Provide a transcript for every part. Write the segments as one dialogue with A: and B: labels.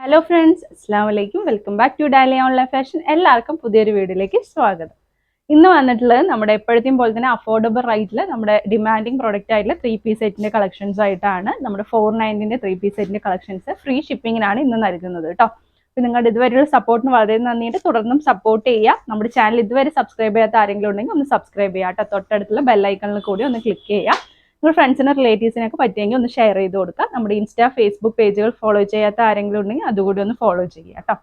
A: Hello friends, അസ്സാം വലൈക്കും. Welcome back to Dalia online fashion. എല്ലാവർക്കും പുതിയൊരു വീഡിയോയിലേക്ക് സ്വാഗതം. ഇന്ന് വന്നിട്ടുള്ളത് നമ്മുടെ എപ്പോഴത്തെയും പോലെ തന്നെ അഫോർഡബിൾ റേറ്റിൽ നമ്മുടെ ഡിമാൻഡിങ് പ്രോഡക്റ്റ് ആയിട്ടുള്ള 3-piece സെറ്റിന്റെ കളക്ഷൻസ് ആയിട്ടാണ്. നമ്മുടെ 490 3-piece സെറ്റിന്റെ കളക്ഷൻസ് ഫ്രീ ഷിപ്പിങ്ങിനാണ് ഇന്ന് നൽകുന്നത് കേട്ടോ. അപ്പോൾ നിങ്ങളുടെ ഇതുവരെയുള്ള സപ്പോർട്ടിന് വളരെ നന്ദിയുണ്ട്. തുടർന്നും സപ്പോർട്ട് ചെയ്യുക. നമ്മുടെ ചാനൽ ഇതുവരെ സബ്സ്ക്രൈബ് ചെയ്യാത്ത ആരെങ്കിലും ഉണ്ടെങ്കിൽ ഒന്ന് സബ്സ്ക്രൈബ് ചെയ്യുക കേട്ടോ. തൊട്ടടുത്തുള്ള ബെല്ലൈക്കണിൽ കൂടി ഒന്ന് ക്ലിക്ക് ചെയ്യുക. നിങ്ങൾ ഫ്രണ്ട്സിനും റിലേറ്റീവ്സിനൊക്കെ പറ്റിയെങ്കിൽ ഒന്ന് ഷെയർ ചെയ്ത് കൊടുക്കുക. നമ്മുടെ ഇൻസ്റ്റാ ഫേസ്ബുക്ക് പേജുകൾ ഫോളോ ചെയ്യാത്ത ആരെങ്കിലും ഉണ്ടെങ്കിൽ അതുകൂടി ഒന്ന് ഫോളോ ചെയ്യുക കേട്ടോ.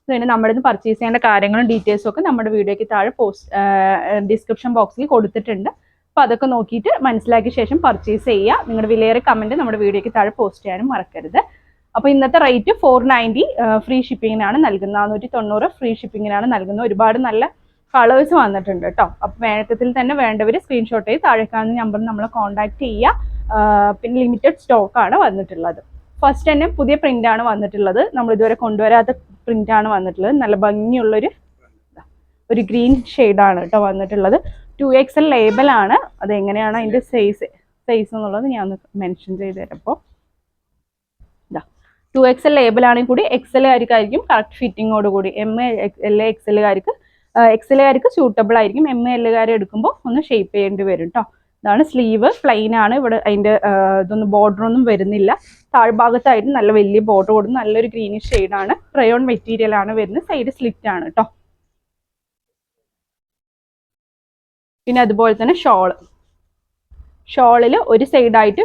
A: പിന്നെ നമ്മുടെ ഇന്ന് പർച്ചേസ് ചെയ്യേണ്ട കാര്യങ്ങളും ഡീറ്റെയിൽസും ഒക്കെ നമ്മുടെ വീഡിയോയ്ക്ക് താഴെ ഡിസ്ക്രിപ്ഷൻ ബോക്സിൽ കൊടുത്തിട്ടുണ്ട്. അപ്പോൾ അതൊക്കെ നോക്കിയിട്ട് മനസ്സിലാക്കിയ ശേഷം പർച്ചേസ് ചെയ്യുക. നിങ്ങളുടെ വിലയേറിയ കമൻറ്റ് നമ്മുടെ വീഡിയോയ്ക്ക് താഴെ പോസ്റ്റ് ചെയ്യാനും മറക്കരുത്. അപ്പോൾ ഇന്നത്തെ റേറ്റ് 490 ഫ്രീ ഷിപ്പിങ്ങിനാണ് നൽകുന്നത്. 490 ഫ്രീ ഷിപ്പിങ്ങിനാണ് നൽകുന്നത്. ഒരുപാട് നല്ല കളേഴ്സ് വന്നിട്ടുണ്ട് കേട്ടോ. അപ്പോൾ വേഗത്തിൽ തന്നെ വേണ്ടവർ സ്ക്രീൻഷോട്ട് ചെയ്ത് താഴെ കാണുന്ന നമ്പറിൽ നമ്മളെ കോൺടാക്ട് ചെയ്യുക. പിന്നെ ലിമിറ്റഡ് സ്റ്റോക്കാണ് വന്നിട്ടുള്ളത്. ഫസ്റ്റ് തന്നെ പുതിയ പ്രിൻ്റാണ് വന്നിട്ടുള്ളത്. നമ്മൾ ഇതുവരെ കൊണ്ടുവരാത്ത പ്രിൻ്റാണ് വന്നിട്ടുള്ളത്. നല്ല ഭംഗിയുള്ളൊരു ഗ്രീൻ ഷെയ്ഡാണ് കേട്ടോ വന്നിട്ടുള്ളത്. 2XL ലേബലാണ്. അതെങ്ങനെയാണ് അതിൻ്റെ സൈസ് എന്നുള്ളത് ഞാൻ ഒന്ന് മെൻഷൻ ചെയ്ത് തരാം. അപ്പോൾ 2XL ലേബലാണെങ്കിൽ കൂടി XL-കാർക്കായിരിക്കും കറക്റ്റ് ഫിറ്റിങ്ങോട് കൂടി. XL-കാർക്ക് സ്യൂട്ടബിൾ ആയിരിക്കും. ML-കാർ എടുക്കുമ്പോൾ ഒന്ന് ഷേപ്പ് ചെയ്യേണ്ടി വരും കേട്ടോ. ഇതാണ് സ്ലീവ്, പ്ലെയിൻ ആണ്. ഇവിടെ അതിൻ്റെ ഇതൊന്നും ബോർഡറൊന്നും വരുന്നില്ല. താഴ്ഭാഗത്തായിട്ട് നല്ല വലിയ ബോർഡർ കൊടുത്ത് നല്ലൊരു ഗ്രീനിഷ് ഷെയ്ഡാണ്. റയോൺ മെറ്റീരിയൽ ആണ് വരുന്നത്. സൈഡ് സ്ലിറ്റ് ആണ് കേട്ടോ. പിന്നെ അതുപോലെ തന്നെ ഷോളിൽ ഒരു സൈഡായിട്ട്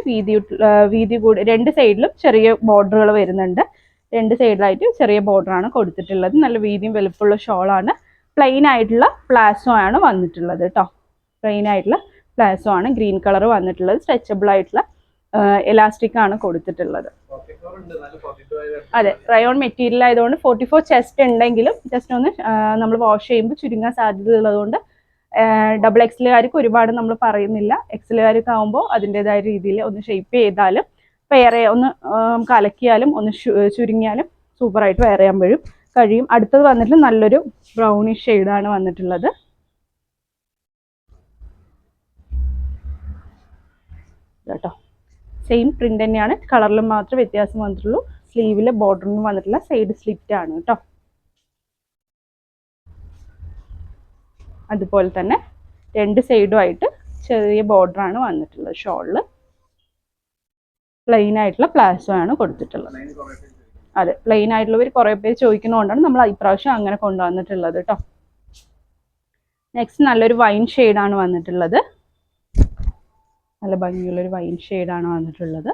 A: വീതി കൂടി, രണ്ട് സൈഡിലും ചെറിയ ബോർഡറുകൾ വരുന്നുണ്ട്. രണ്ട് സൈഡിലായിട്ട് ചെറിയ ബോർഡറാണ് കൊടുത്തിട്ടുള്ളത്. നല്ല വീതിയും വലുപ്പമുള്ള ഷോളാണ്. പ്ലെയിൻ ആയിട്ടുള്ള പ്ലാസോ ആണ് വന്നിട്ടുള്ളത് കേട്ടോ. പ്ലെയിൻ ആയിട്ടുള്ള പ്ലാസോ ആണ്. ഗ്രീൻ കളർ വന്നിട്ടുള്ളത്. സ്ട്രെച്ചബിൾ ആയിട്ടുള്ള എലാസ്റ്റിക് ആണ് കൊടുത്തിട്ടുള്ളത്. അതെ, റയോൺ മെറ്റീരിയൽ ആയതുകൊണ്ട് 44 ചെസ്റ്റ് ഉണ്ടെങ്കിലും ജസ്റ്റ് ഒന്ന് നമ്മൾ വാഷ് ചെയ്യുമ്പോൾ ചുരുങ്ങാൻ സാധ്യത ഉള്ളതുകൊണ്ട് XL-കാർക്ക് ഒരുപാട് നമ്മൾ പറയുന്നില്ല. XL-കാർക്ക് ആകുമ്പോൾ അതിൻ്റെതായ രീതിയിൽ ഒന്ന് ഷേപ്പ് ചെയ്താലും വേറെ ഒന്ന് കലക്കിയാലും ഒന്ന് ചുരുങ്ങിയാലും സൂപ്പറായിട്ട് വെയർ ചെയ്യാൻ കഴിയും. അടുത്തത് വന്നിട്ട് നല്ലൊരു ബ്രൗണിഷ് ഷെയ്ഡാണ് വന്നിട്ടുള്ളത്. കേട്ടോ, സെയിം പ്രിന്റ് തന്നെയാണ്. കളറിലും മാത്രമേ വ്യത്യാസം വന്നിട്ടുള്ളൂ. സ്ലീവിലെ ബോർഡറിനും വന്നിട്ടുള്ള സൈഡ് സ്ലിറ്റ് ആണ് കേട്ടോ. അതുപോലെ തന്നെ രണ്ട് സൈഡുമായിട്ട് ചെറിയ ബോർഡറാണ് വന്നിട്ടുള്ളത്. ഷോളിൽ പ്ലെയിൻ ആയിട്ടുള്ള പ്ലാസോ ആണ് കൊടുത്തിട്ടുള്ളത്. അതെ, പ്ലെയിൻ ആയിട്ടുള്ളവർ കുറേ പേര് ചോദിക്കുന്നതുകൊണ്ടാണ് നമ്മൾ ഇപ്രാവശ്യം അങ്ങനെ കൊണ്ടുവന്നിട്ടുള്ളത് കേട്ടോ. നെക്സ്റ്റ് നല്ലൊരു വൈൻ ഷെയ്ഡാണ് വന്നിട്ടുള്ളത്. നല്ല ഭംഗിയുള്ളൊരു വൈൻ ഷെയ്ഡാണ് വന്നിട്ടുള്ളത്.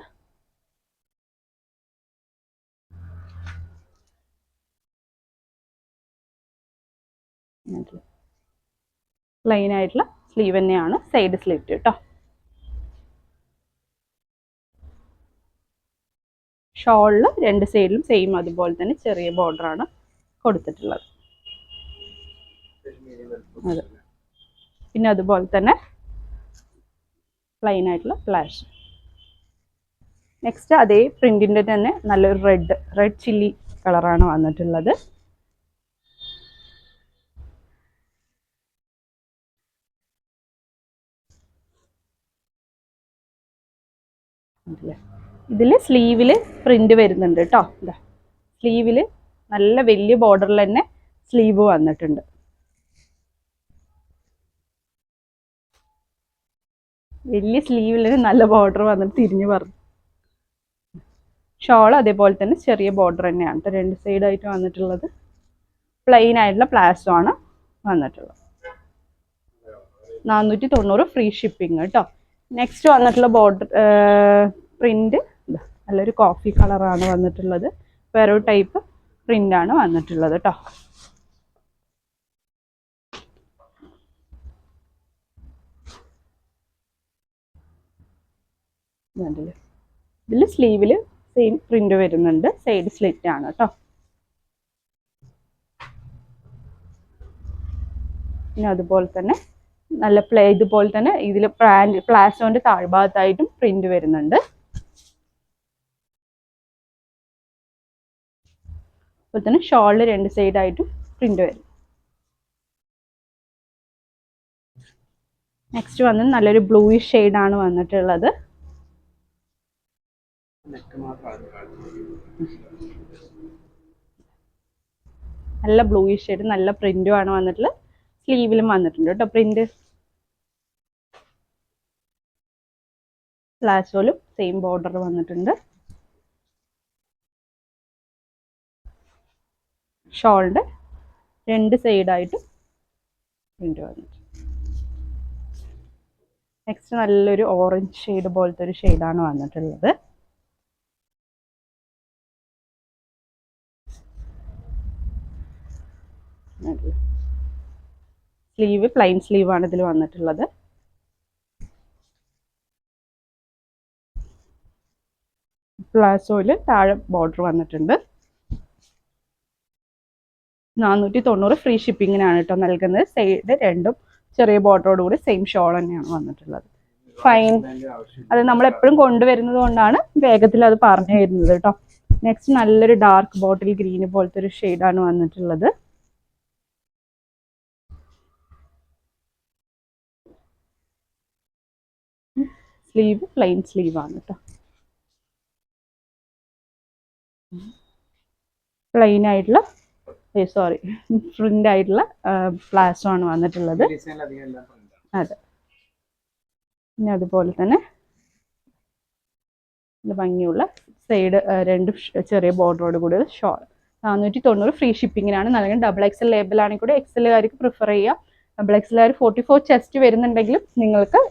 A: പ്ലെയിൻ ആയിട്ടുള്ള സ്ലീവ് തന്നെയാണ്. സൈഡ് സ്ലിറ്റ് കേട്ടോ. ഷോളിൽ രണ്ട് സൈഡിലും സെയിം അതുപോലെ തന്നെ ചെറിയ ബോർഡറാണ് കൊടുത്തിട്ടുള്ളത്. അതെ, പിന്നെ അതുപോലെ തന്നെ പ്ലെയിൻ ആയിട്ടുള്ള ഫ്ലാഷ്. നെക്സ്റ്റ് അതേ പ്രിന്റിൻ്റെ തന്നെ നല്ലൊരു റെഡ് ചില്ലി കളറാണ് വന്നിട്ടുള്ളത്. ഇതിൽ സ്ലീവിൽ പ്രിന്റ് വരുന്നുണ്ട് കേട്ടോ. ഇതാ സ്ലീവിൽ നല്ല വലിയ ബോർഡറിൽ തന്നെ സ്ലീവ് വന്നിട്ടുണ്ട്. വലിയ സ്ലീവിൽ നല്ല ബോർഡർ വന്നിട്ട് തിരിഞ്ഞു പറഞ്ഞു. ഷോൾ അതേപോലെ തന്നെ ചെറിയ ബോർഡർ തന്നെയാണ് കേട്ടോ. രണ്ട് സൈഡായിട്ട് വന്നിട്ടുള്ളത്. പ്ലെയിൻ ആയിട്ടുള്ള പ്ലാസോ ആണ് വന്നിട്ടുള്ളത്. 490 ഫ്രീ ഷിപ്പിംഗ് കേട്ടോ. നെക്സ്റ്റ് വന്നിട്ടുള്ള ബോർഡർ പ്രിന്റ് നല്ലൊരു കോഫി കളറാണ് വന്നിട്ടുള്ളത്. വേറെ ഒരു ടൈപ്പ് പ്രിന്റാണ് വന്നിട്ടുള്ളത് കേട്ടോ. ഇതിൽ സ്ലീവിൽ സെയിം പ്രിന്റ് വരുന്നുണ്ട്. സൈഡ് സ്ലിറ്റ് ആണ് കേട്ടോ. പിന്നെ അതുപോലെ തന്നെ നല്ല ഇതുപോലെ തന്നെ ഇതിൽ പ്ലാസോന്റെ താഴ്ഭാഗത്തായിട്ടും പ്രിന്റ് വരുന്നുണ്ട്. അതുപോലെ തന്നെ ഷോളിൽ രണ്ട് സൈഡായിട്ടും പ്രിന്റ് വരും. നെക്സ്റ്റ് വന്ന് നല്ലൊരു ബ്ലൂയിഷ് ഷെയ്ഡാണ് വന്നിട്ടുള്ളത്. നല്ല ബ്ലൂയിഷ് ഷെയ്ഡ്, നല്ല പ്രിന്റും ആണ് വന്നിട്ടുള്ളത്. സ്ലീവിലും വന്നിട്ടുണ്ട് കേട്ടോ പ്രിന്റ്. പ്ലാസോയിലും സെയിം ബോർഡർ വന്നിട്ടുണ്ട്. ഷോളിന്റെ 2 സൈഡായിട്ട് പ്രിന്റ് വന്നിട്ടുണ്ട്. നെക്സ്റ്റ് നല്ലൊരു ഓറഞ്ച് ഷെയ്ഡ് പോലത്തെ ഒരു ഷെയ്ഡാണ് വന്നിട്ടുള്ളത്. സ്ലീവ് പ്ലെയിൻ സ്ലീവ് ആണ് ഇതിൽ വന്നിട്ടുള്ളത്. പ്ലാസോയില് താഴെ ബോർഡർ വന്നിട്ടുണ്ട്. 490 ഫ്രീ ഷിപ്പിങ്ങിനാണ് കേട്ടോ നൽകുന്നത്. സൈഡ് രണ്ടും ചെറിയ ബോർഡറോട് കൂടി സെയിം ഷോൾ തന്നെയാണ് വന്നിട്ടുള്ളത്. ഫൈൻ, അത് നമ്മൾ എപ്പോഴും കൊണ്ടുവരുന്നത് കൊണ്ടാണ് വേഗത്തിൽ അത് പറഞ്ഞു തരുന്നത് കേട്ടോ. നെക്സ്റ്റ് നല്ലൊരു ഡാർക്ക് ബോട്ടിൽ ഗ്രീന് പോലത്തെ ഒരു ഷെയ്ഡാണ് വന്നിട്ടുള്ളത്. സ്ലീവ് പ്ലെയിൻ സ്ലീവ് ആണ് കേട്ടോ. പ്ലെയിൻ ആയിട്ടുള്ള സോറി പ്രിന്റ് ആയിട്ടുള്ള പ്ലാസോ ആണ് വന്നിട്ടുള്ളത്. അതെ, പിന്നെ അതുപോലെ തന്നെ ഭംഗിയുള്ള സൈഡ് 2 ചെറിയ ബോർഡറോട് കൂടി ഷോൾ. 490 ഫ്രീ ഷിപ്പിങ്ങിനാണ് നൽകുന്നത്. ഡബിൾ എക്സൽ ലേബൽ ആണെങ്കിൽ കൂടെ എക്സലുകാർക്ക് പ്രിഫർ ചെയ്യാം. ഡബിൾ എക്സലുകാർ 44 ചെസ്റ്റ് വരുന്നുണ്ടെങ്കിലും നിങ്ങൾക്ക്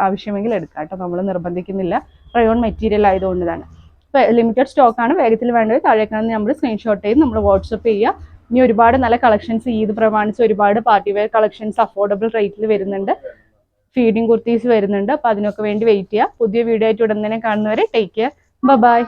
A: ആവശ്യമെങ്കിൽ എടുക്കാം കേട്ടോ. നമ്മൾ നിർബന്ധിക്കുന്നില്ല, റയോൺ മെറ്റീരിയൽ ആയതുകൊണ്ട് തന്നെ. ഇപ്പോൾ ലിമിറ്റഡ് സ്റ്റോക്കാണ്, വേഗത്തിൽ വേണ്ടത് താഴേക്കാണ് നമ്മൾ സ്ക്രീൻഷോട്ട് ചെയ്ത് നമ്മൾ വാട്സപ്പ് ചെയ്യുക. ഇനി ഒരുപാട് നല്ല കളക്ഷൻസ് ഈദ് പ്രമാണിച്ച് ഒരുപാട് പാർട്ടി വെയർ കളക്ഷൻസ് അഫോർഡബിൾ റേറ്റിൽ വരുന്നുണ്ട്. ഫീഡിങ് കുർത്തീസ് വരുന്നുണ്ട്. അപ്പോൾ അതിനൊക്കെ വേണ്ടി വെയിറ്റ് ചെയ്യുക. പുതിയ വീഡിയോ ആയിട്ട് ഉടൻ തന്നെ കാണുന്നവരെ ടേക്ക് കെയർ, ബൈ.